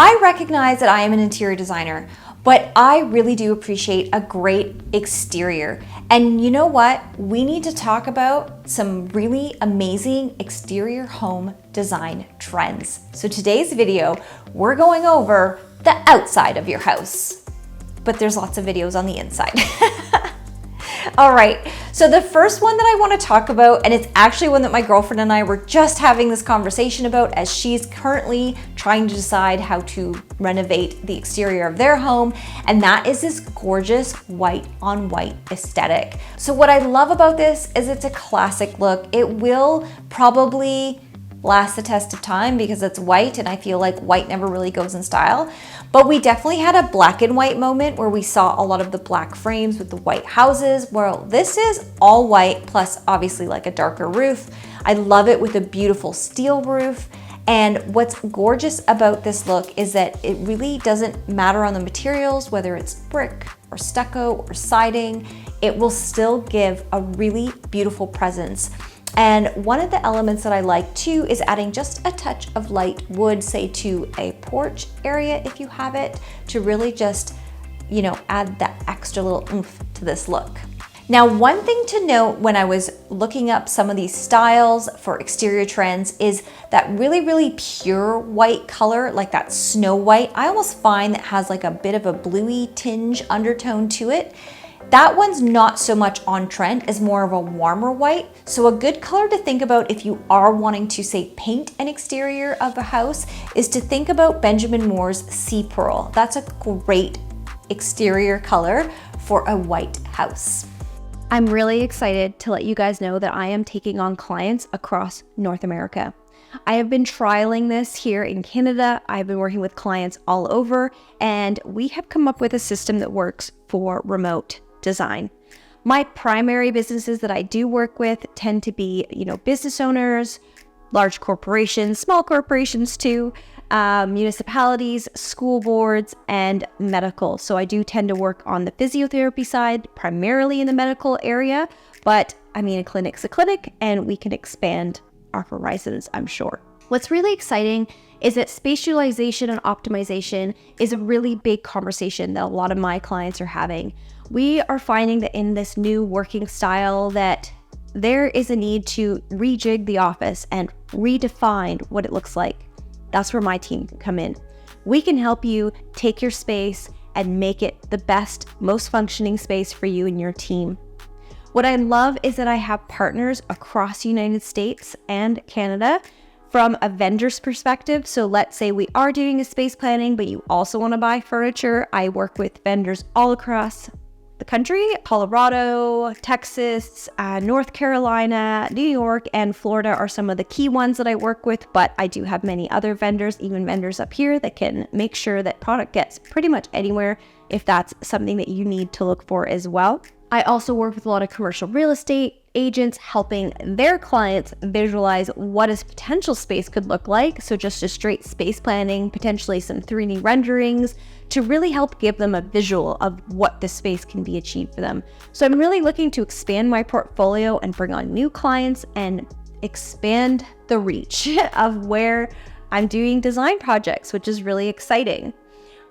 I recognize that I am an interior designer, but I really do appreciate a great exterior. And you know what? We need to talk about some really amazing exterior home design trends. So today's video, we're going over the outside of your house, but there's lots of videos on the inside. All right, so the first one that I want to talk about, and it's actually one that my girlfriend and I were just having this conversation about as she's currently trying to decide how to renovate the exterior of their home, and that is this gorgeous white on white aesthetic. So what I love about this is it's a classic look. It will probably last the test of time because it's white, and I feel like white never really goes in style. But we definitely had a black and white moment where we saw a lot of the black frames with the white houses. Well, this is all white plus obviously like a darker roof. I love it with a beautiful steel roof. And what's gorgeous about this look is that it really doesn't matter on the materials, whether it's brick or stucco or siding, it will still give a really beautiful presence. And one of the elements that I like too is adding just a touch of light wood, say to a porch area if you have it, to really just, add that extra little oomph to this look. Now, one thing to note when I was looking up some of these styles for exterior trends is that really, really pure white color, like that snow white. I almost find that has like a bit of a bluey tinge undertone to it. That one's not so much on trend, as more of a warmer white. So a good color to think about if you are wanting to, say, paint an exterior of a house is to think about Benjamin Moore's Sea Pearl. That's a great exterior color for a white house. I'm really excited to let you guys know that I am taking on clients across North America. I have been trialing this here in Canada. I've been working with clients all over, and we have come up with a system that works for remote design. My primary businesses that I do work with tend to be, business owners, large corporations, small corporations too, municipalities, school boards, and medical. So I do tend to work on the physiotherapy side, primarily in the medical area, but a clinic's a clinic and we can expand our horizons, I'm sure. What's really exciting is that spatialization and optimization is a really big conversation that a lot of my clients are having. We are finding that in this new working style that there is a need to rejig the office and redefine what it looks like. That's where my team can come in. We can help you take your space and make it the best, most functioning space for you and your team. What I love is that I have partners across the United States and Canada from a vendor's perspective. So let's say we are doing a space planning, but you also want to buy furniture. I work with vendors all across the country. Colorado, Texas, North Carolina, New York, and Florida are some of the key ones that I work with, but I do have many other vendors, even vendors up here, that can make sure that product gets pretty much anywhere if that's something that you need to look for as well. I also work with a lot of commercial real estate agents helping their clients visualize what a potential space could look like. So just a straight space planning, potentially some 3D renderings to really help give them a visual of what the space can be achieved for them. So I'm really looking to expand my portfolio and bring on new clients and expand the reach of where I'm doing design projects, which is really exciting.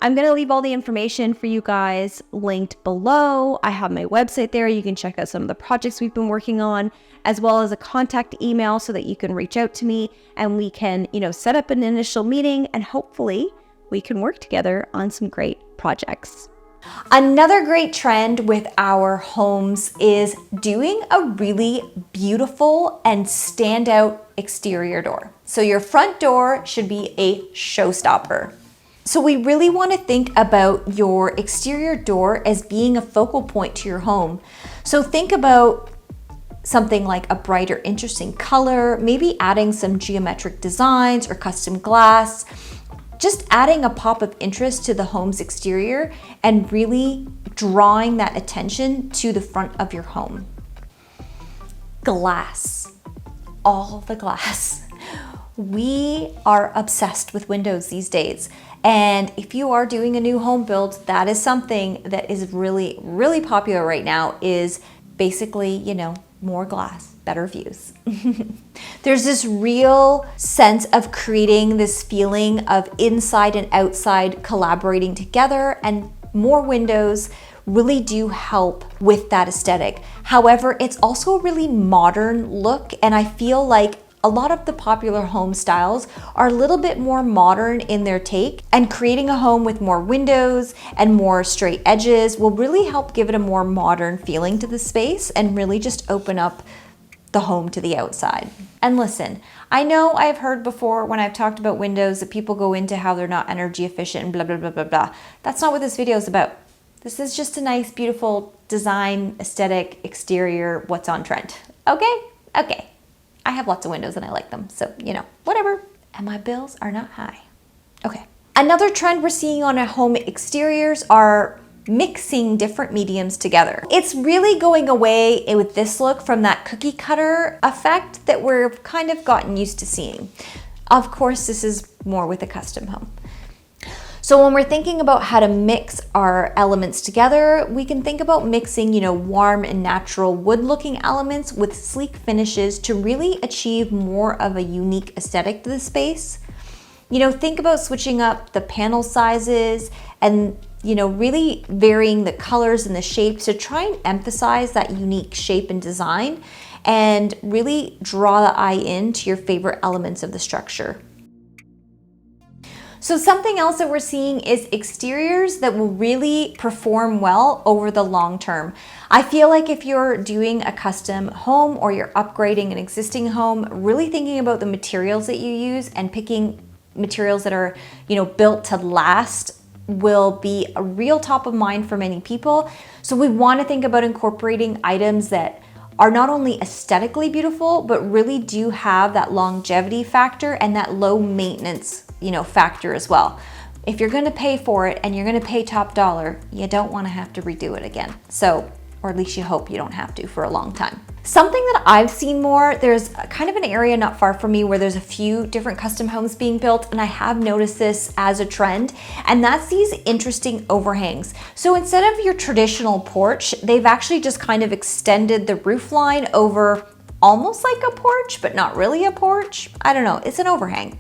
I'm going to leave all the information for you guys linked below. I have my website there. You can check out some of the projects we've been working on, as well as a contact email so that you can reach out to me and we can, set up an initial meeting and hopefully we can work together on some great projects. Another great trend with our homes is doing a really beautiful and standout exterior door. So your front door should be a showstopper. So we really want to think about your exterior door as being a focal point to your home. So think about something like a brighter, interesting color, maybe adding some geometric designs or custom glass, just adding a pop of interest to the home's exterior and really drawing that attention to the front of your home. Glass, all the glass. We are obsessed with windows these days. And if you are doing a new home build, that is something that is really, really popular right now, is basically, more glass, better views. There's this real sense of creating this feeling of inside and outside collaborating together, and more windows really do help with that aesthetic. However, it's also a really modern look, and I feel like a lot of the popular home styles are a little bit more modern in their take, and creating a home with more windows and more straight edges will really help give it a more modern feeling to the space and really just open up the home to the outside. And listen, I know I've heard before when I've talked about windows that people go into how they're not energy efficient and blah, blah, blah, blah, blah. That's not what this video is about. This is just a nice, beautiful design, aesthetic, exterior, what's on trend. Okay? Okay. I have lots of windows and I like them, so, you know, whatever. And my bills are not high. Okay. Another trend we're seeing on home exteriors are mixing different mediums together. It's really going away with this look from that cookie cutter effect that we're kind of gotten used to seeing. Of course, this is more with a custom home. So when we're thinking about how to mix our elements together, we can think about mixing, you know, warm and natural wood looking elements with sleek finishes to really achieve more of a unique aesthetic to the space. You know, think about switching up the panel sizes and, you know, really varying the colors and the shapes to try and emphasize that unique shape and design and really draw the eye in to your favorite elements of the structure. So something else that we're seeing is exteriors that will really perform well over the long term. I feel like if you're doing a custom home or you're upgrading an existing home, really thinking about the materials that you use and picking materials that are, you know, built to last will be a real top of mind for many people. So we want to think about incorporating items that are not only aesthetically beautiful, but really do have that longevity factor and that low maintenance, you know, factor as well. If you're gonna pay for it and you're gonna pay top dollar, you don't wanna have to redo it again. So, or at least you hope you don't have to for a long time. Something that I've seen more, there's kind of an area not far from me where there's a few different custom homes being built, and I have noticed this as a trend, and that's these interesting overhangs. So instead of your traditional porch, they've actually just kind of extended the roof line over almost like a porch, but not really a porch. I don't know, it's an overhang.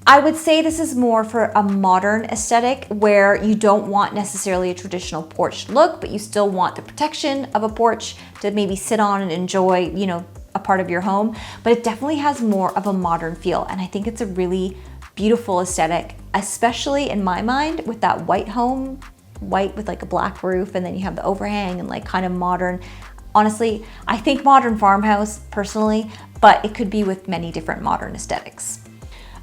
I would say this is more for a modern aesthetic where you don't want necessarily a traditional porch look, but you still want the protection of a porch to maybe sit on and enjoy, you know, a part of your home. But it definitely has more of a modern feel. And I think it's a really beautiful aesthetic, especially in my mind with that white home, white with like a black roof, and then you have the overhang and like kind of modern. Honestly, I think modern farmhouse personally, but it could be with many different modern aesthetics.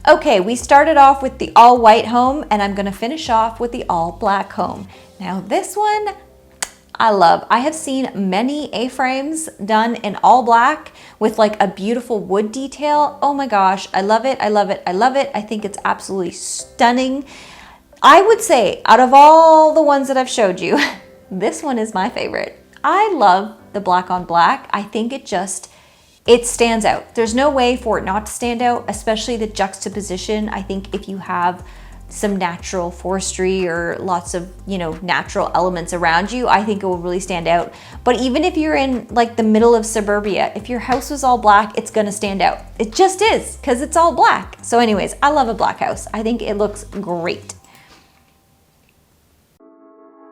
Okay, we started off with the all white home, and I'm gonna finish off with the all black home. Now this one, I love. I have seen many A-frames done in all black with like a beautiful wood detail. Oh my gosh, I love it, I love it, I love it. I think it's absolutely stunning. I would say out of all the ones that I've showed you, this one is my favorite. I love the black on black. I think it stands out. There's no way for it not to stand out, especially the juxtaposition. I think if you have some natural forestry or lots of, you know, natural elements around you, I think it will really stand out. But even if you're in like the middle of suburbia, if your house was all black, it's gonna stand out. It just is, because it's all black. So anyways, I love a black house. I think it looks great.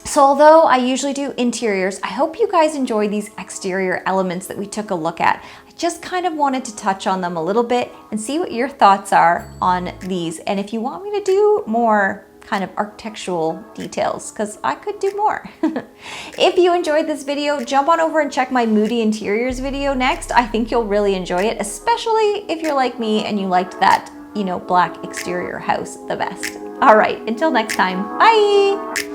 So although I usually do interiors, I hope you guys enjoy these exterior elements that we took a look at. I just kind of wanted to touch on them a little bit and see what your thoughts are on these. And if you want me to do more kind of architectural details, because I could do more. If you enjoyed this video, jump on over and check my Moody Interiors video next. I think you'll really enjoy it, especially if you're like me and you liked that, you know, black exterior house the best. All right, until next time, bye.